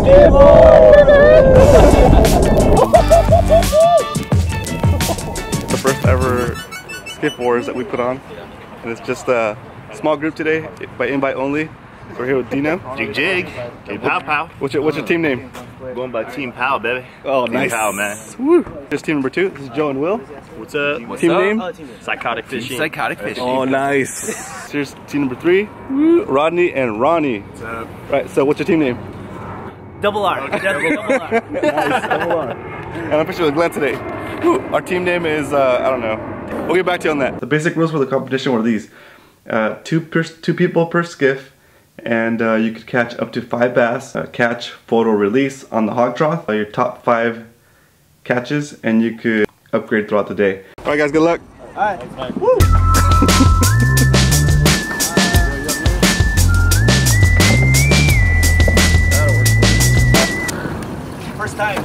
It's the first ever Skiff Wars that we put on, and it's just a small group today, by invite only. We're here with Dino. Jig Jig. Team Pow Pow. What's your team name? Going by Team Pow, baby. Oh, Team nice. Pow, man. Woo. Here's team number 2. This is Joe and Will. What's up? Team name? Psychotic Fishing. Psychotic Fishing. Oh, nice. Here's team number 3. Woo. Rodney and Ronnie. What's up? Right, so what's your team name? Double R. Double R. Nice, double R. And I'm fishing with Glenn today. Woo. Our team name is, I don't know. We'll get back to you on that. The basic rules for the competition were these. Two people per skiff, and you could catch up to 5 bass. Catch, photo, release on the hog trough. Your top 5 catches, and you could upgrade throughout the day. Alright guys, good luck. Alright. Woo! First time.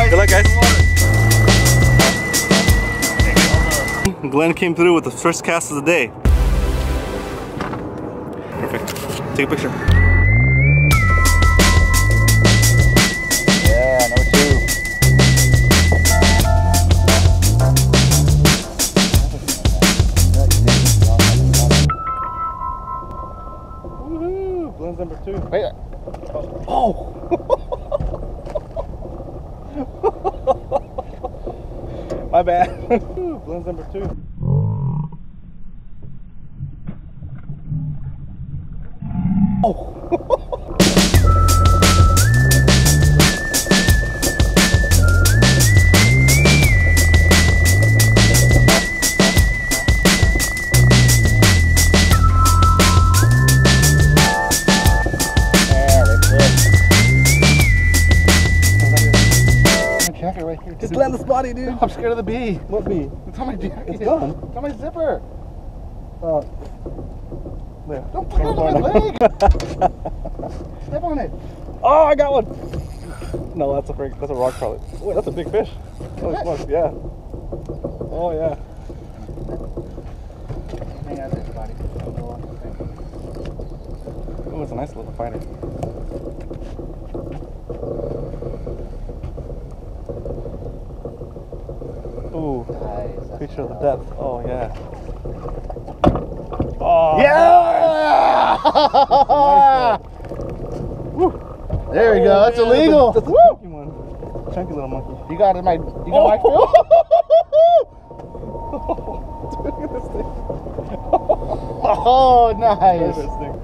Good luck, guys. Glenn came through with the first cast of the day. Perfect. Take a picture. Yeah, number 2. Woohoo! Glenn's number 2. Wait. Oh! My bad. Glenn's number 2. Oh! Right here. Just land the spotty, dude. I'm scared of the bee. What bee? It's on my jacket. It's gone. It's on my zipper. There. Don't put it on my leg. Step on it. Oh, I got one. No, that's a rock crawler. Wait, that's a big fish. Oh, smart. Yeah. Oh yeah. Hang on there, buddy. Oh, it's a nice little fighter. Ooh, Nice. picture of the depth. Oh yeah. Oh Yeah! Woo. There we go. That's illegal. That's a chunky one. Chunky little monkey. You got my fill? Look at this thing. Oh, Look at nice. this thing.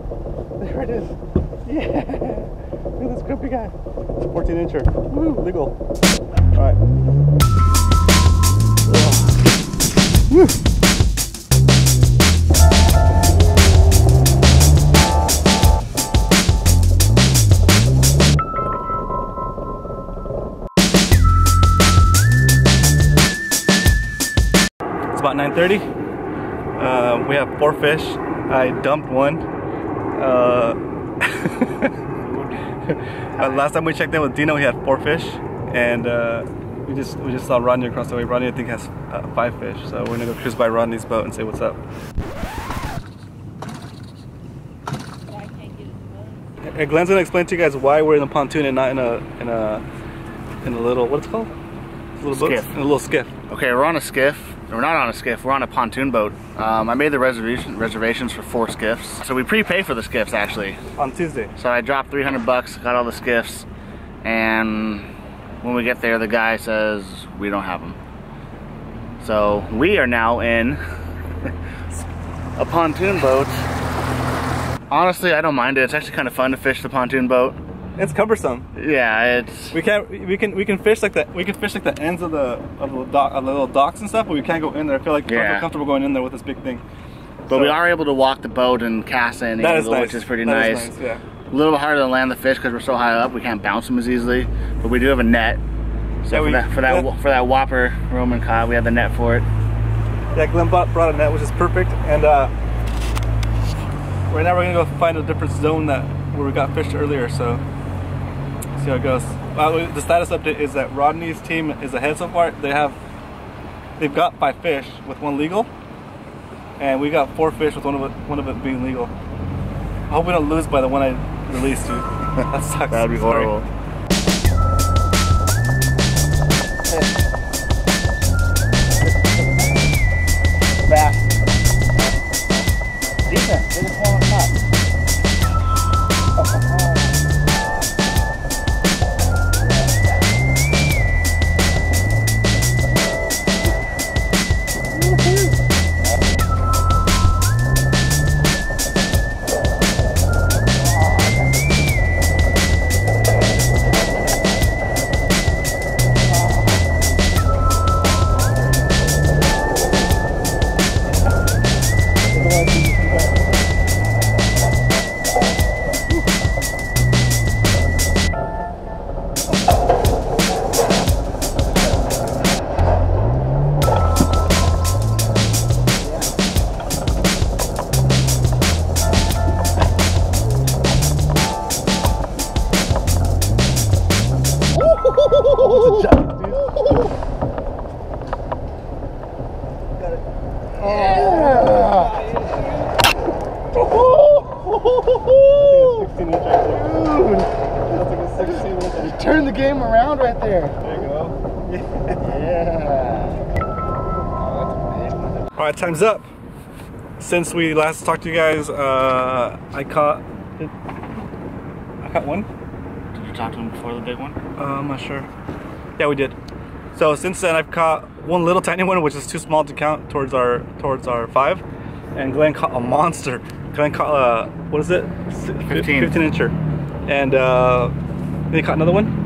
There it is. Yeah. Look at this grumpy guy. 14 incher. Woo, legal. Alright. Woo. It's about 9:30. We have 4 fish. I dumped one. Last time we checked in with Dino, he had 4 fish, and we just saw Rodney across the way. Rodney, I think, has 5 fish, so we're gonna go cruise by Rodney's boat and say what's up. And Glenn's gonna explain to you guys why we're in a pontoon and not in a little, what's it called? A little boat? Skiff. In a little skiff. Okay, we're on a skiff. We're not on a skiff, we're on a pontoon boat. I made the reservations for 4 skiffs. So we prepay for the skiffs actually. On Tuesday. So I dropped 300 bucks, got all the skiffs, and when we get there the guy says we don't have them. So we are now in a pontoon boat. Honestly, I don't mind it. It's actually kind of fun to fish the pontoon boat. It's cumbersome. Yeah, it's. We can fish like the ends of the little docks and stuff, but we can't go in there. I feel like I feel comfortable going in there with this big thing. But we are able to walk the boat and cast at any angle, which is pretty nice. That is nice, yeah. A little bit harder to land the fish because we're so high up. We can't bounce them as easily, but we do have a net. So yeah, for that whopper Roman cod, we have the net for it. Yeah, Glenn brought a net, which is perfect, and right now we're gonna go find a different zone where we got fished earlier. So see how it goes. The status update is that Rodney's team is ahead so far. They have they've got 5 fish with 1 legal, and we got 4 fish with one of it being legal. I hope we don't lose by the one I released, dude. That sucks. That'd be horrible. Back. Decent. They just want to top. Turn the game around right there. There you go. Yeah. Alright, time's up. Since we last talked to you guys, I caught one. Did you talk to him before the big one? I'm not sure. Yeah, we did. So since then, I've caught one little tiny one, which is too small to count towards our 5, and Glenn caught a monster. Glenn caught what is it? 15 incher, and then he caught another one,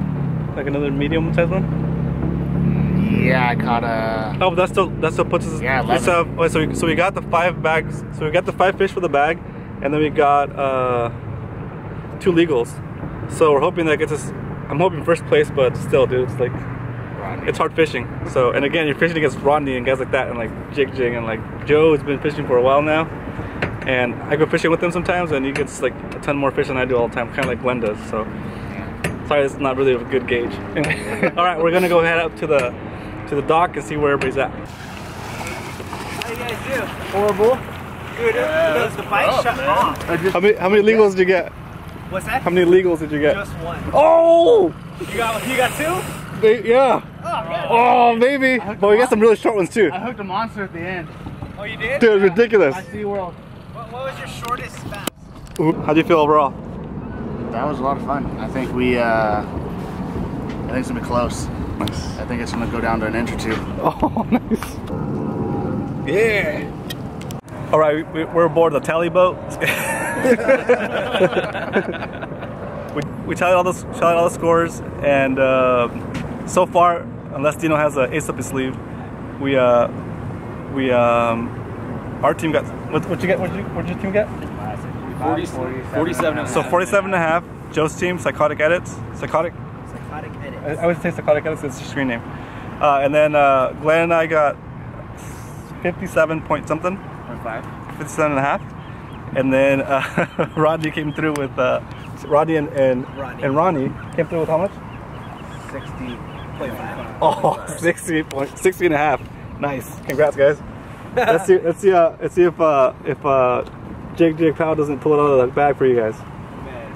like another medium sized one. Yeah, I caught a. Oh, but that still puts us. Yeah, 11. So we got the 5 bags. So we got the 5 fish for the bag, and then we got 2 legals. So we're hoping that gets us. I'm hoping first place, but still, dude, it's like it's hard fishing. So, and again, you're fishing against Rodney and guys like that, and like Jig and like Joe's been fishing for a while now, and I go fishing with him sometimes, and he gets like a ton more fish than I do all the time, kind of like Glenn does. So, sorry, it's not really a good gauge. All right, we're gonna go head up to the dock and see where everybody's at. How you guys do? Horrible. Dude, the bike shut off. How many legals did you get? What's that? How many legals did you get? Just 1. Oh! You got 2? Yeah. Oh, maybe. But we got some really short ones too. I hooked a monster at the end. Oh, you did? Dude, ridiculous. I see world. What was your shortest spat? How do you feel overall? That was a lot of fun. I think I think it's gonna be close. Nice. I think it's gonna go down to an inch or 2. Oh, nice. Yeah. All right, we're aboard the tally boat. we tallied all the scores, and so far, unless Dino has an ace up his sleeve, our team got what you get? What'd your team get? 47. So 47.5. Joe's team, Psychotic Edits. Psychotic edits. I would say Psychotic Edits. It's your screen name. And then Glenn and I got 57 point something. 57.5. And then Rodney came through with Rodney and Ronnie came through with how much? 60.5. Oh, 60.5. Nice. Congrats, guys. Let's see if Jig Powell doesn't pull it out of the bag for you guys.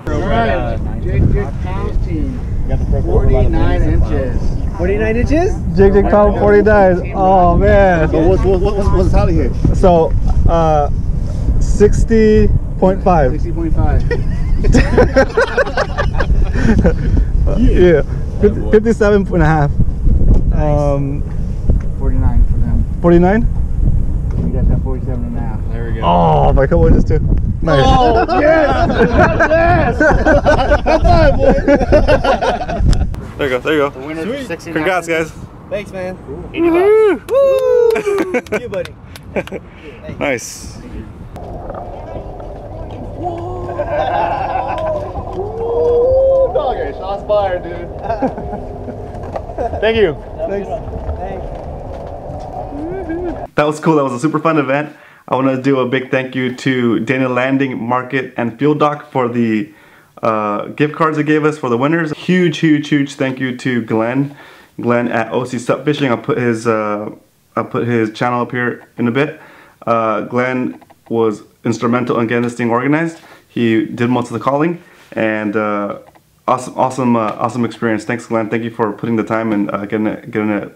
Alright, Jig Powell's team. 49 inches. 49 inches? Jig Powell 49. Oh man. So what's the tally here? So 60.5. 60.5. Yeah. 57.5. 49 for them. 49? You guys got 47.5. There we go. Oh, my couple inches too. Nice. Oh, yes! There you go. There you go. The winner for 69. Congrats, guys. Thanks, man. Woo! You, buddy. Nice. Dogger, shots fired, dude. Thank you. Thanks. That was cool. That was a super fun event. I want to do a big thank you to Daniel Landing Market and Fuel Dock for the gift cards they gave us for the winners. Huge thank you to Glenn at OC Sup Fishing. I'll put his I'll put his channel up here in a bit. Glenn was instrumental in getting this thing organized. He did most of the calling, and awesome experience. Thanks, Glenn. Thank you for putting the time and getting it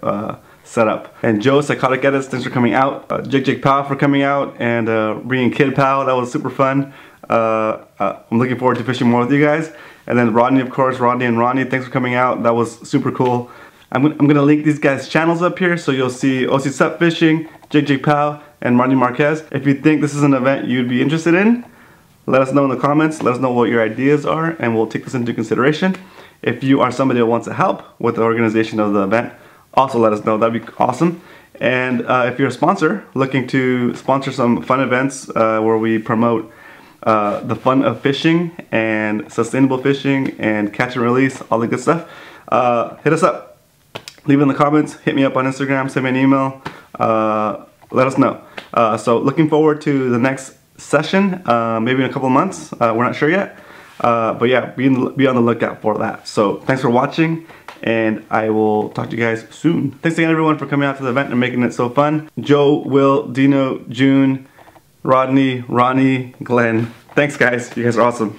set up. And Joe, Psychotic Edits, thanks for coming out. Jake Powell for coming out, and bringing Kid Powell. That was super fun. I'm looking forward to fishing more with you guys. And then Rodney, of course, Rodney, thanks for coming out. That was super cool. I'm gonna link these guys' channels up here, so you'll see OC Sup Fishing, Jake Powell, and Rodney Marquez. If you think this is an event you'd be interested in, let us know in the comments. Let us know what your ideas are, and we'll take this into consideration. If you are somebody that wants to help with the organization of the event, also let us know. That'd be awesome. And if you're a sponsor looking to sponsor some fun events where we promote the fun of fishing and sustainable fishing and catch and release, all the good stuff, hit us up. Leave it in the comments, hit me up on Instagram, send me an email, let us know. So looking forward to the next session, maybe in a couple of months, we're not sure yet. But yeah, be on the lookout for that. So thanks for watching, and I will talk to you guys soon. Thanks again everyone for coming out to the event and making it so fun. Joe, Will, Dino, June, Rodney, Ronnie, Glenn. Thanks guys, you guys are awesome.